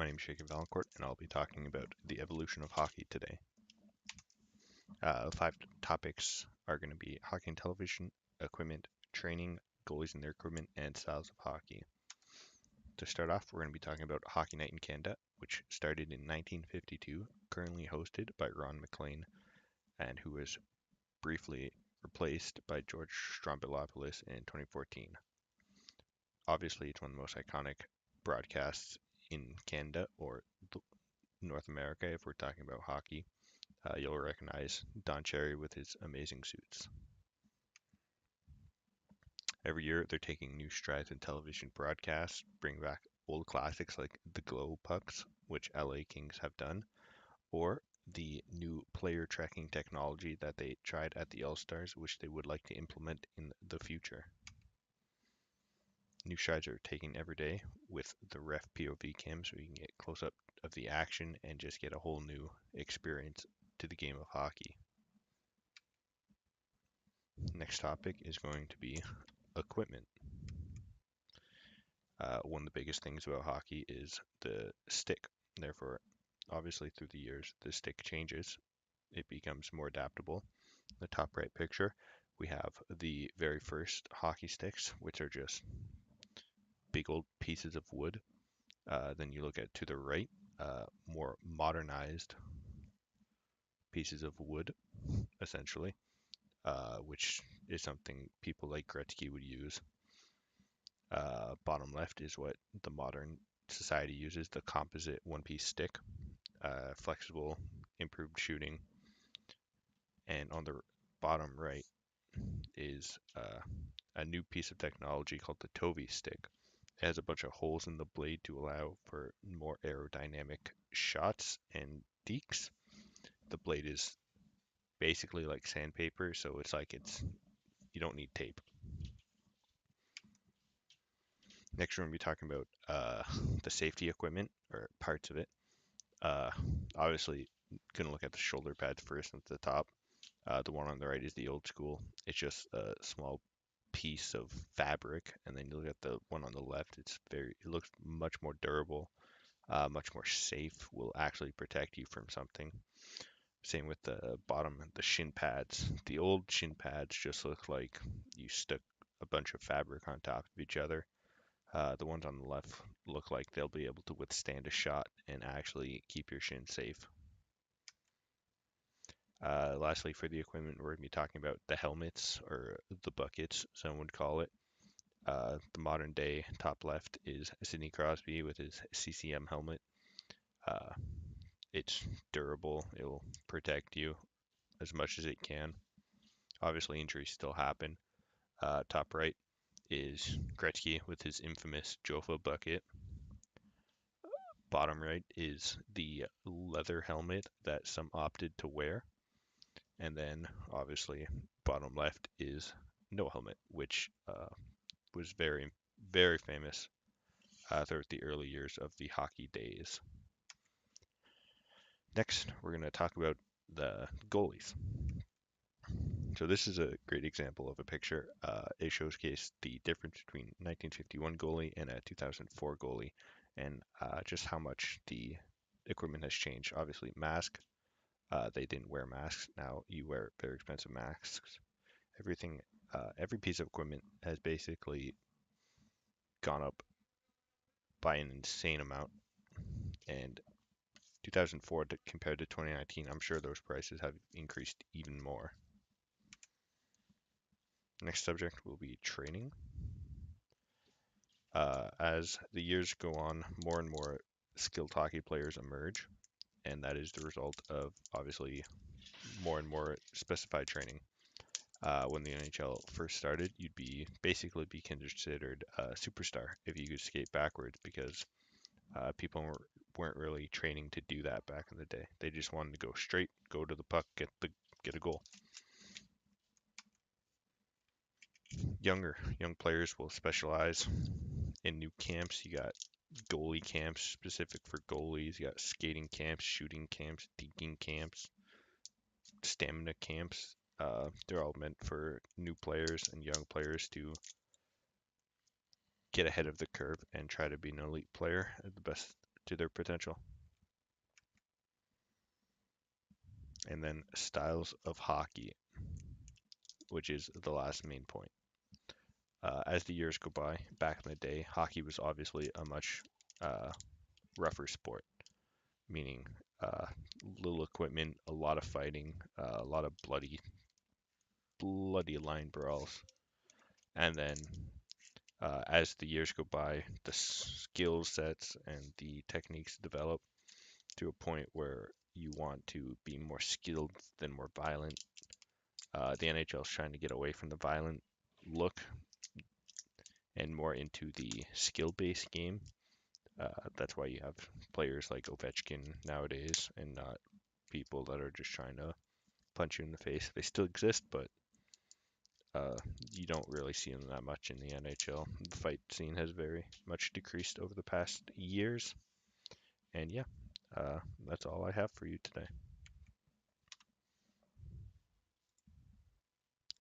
name is Jacob Valancourt, and I'll be talking about the evolution of hockey today. Five topics are going to be hockey and television, equipment, training, goalies and their equipment, and styles of hockey. To start off, we're going to be talking about Hockey Night in Canada, which started in 1952, currently hosted by Ron MacLean, and who was briefly replaced by George Stroumboulopoulos in 2014. Obviously, it's one of the most iconic broadcasts in Canada or North America if we're talking about hockey. You'll recognize Don Cherry with his amazing suits. Every year, they're taking new strides in television broadcasts, bring back old classics like the glow pucks, which LA Kings have done, or the new player tracking technology that they tried at the All-Stars, which they would like to implement in the future. New strides are taken every day with the ref POV cam so you can get close up of the action and just get a whole new experience to the game of hockey. Next topic is going to be equipment. One of the biggest things about hockey is the stick. Therefore, obviously through the years, the stick changes. It becomes more adaptable. The top right picture, we have the very first hockey sticks, which are just big old pieces of wood. Then you look at to the right, more modernized pieces of wood, essentially, which is something people like Gretzky would use. Bottom left is what the modern society uses, the composite one-piece stick, flexible, improved shooting. And on the bottom right is a new piece of technology called the Tovey stick. It has a bunch of holes in the blade to allow for more aerodynamic shots and dekes. The blade is basically like sandpaper, so you don't need tape. Next, we're going to be talking about the safety equipment or parts of it. Obviously, going to look at the shoulder pads first at the top. The one on the right is the old school. It's just a small piece of fabric, and then you look at the one on the left. It looks much more durable, much more safe. Will actually protect you from something. Same with the bottom, the shin pads. The old shin pads just look like you stuck a bunch of fabric on top of each other. The ones on the left look like they'll be able to withstand a shot and actually keep your shin safe. Lastly, for the equipment, we're going to be talking about the helmets, or the buckets, some would call it. The modern day top left is Sidney Crosby with his CCM helmet. Uh, it's durable. It will protect you as much as it can. Obviously, injuries still happen. Top right is Gretzky with his infamous Jofa bucket. Bottom right is the leather helmet that some opted to wear. And then, obviously, bottom left is no helmet, which was very, very famous throughout the early years of the hockey days. Next, we're going to talk about the goalies. So this is a great example of a picture. It showcases the difference between 1951 goalie and a 2004 goalie, and just how much the equipment has changed. Obviously, mask. They didn't wear masks. Now you wear very expensive masks. Every piece of equipment has basically gone up by an insane amount. And 2004 compared to 2019, I'm sure those prices have increased even more. Next subject will be training. As the years go on, more and more skilled hockey players emerge, and that is the result of obviously more and more specified training. When the NHL first started, you'd basically be considered a superstar if you could skate backwards, because people weren't really training to do that back in the day. They just wanted to go straight, go to the puck, get a goal. Young players will specialize in new camps. You got goalie camps specific for goalies. You got skating camps, shooting camps, deking camps, stamina camps. They're all meant for new players and young players to get ahead of the curve and try to be an elite player at the best to their potential. And then styles of hockey, which is the last main point. As the years go by, back in the day, hockey was obviously a much uh, rougher sport, meaning uh, little equipment, a lot of fighting, a lot of bloody line brawls. And then as the years go by, the skill sets and the techniques develop to a point where you want to be more skilled than more violent. The NHL is trying to get away from the violent look and more into the skill-based game. That's why you have players like Ovechkin nowadays and not people that are just trying to punch you in the face. They still exist, but uh, you don't really see them that much in the NHL. The fight scene has very much decreased over the past years. And yeah, that's all I have for you today.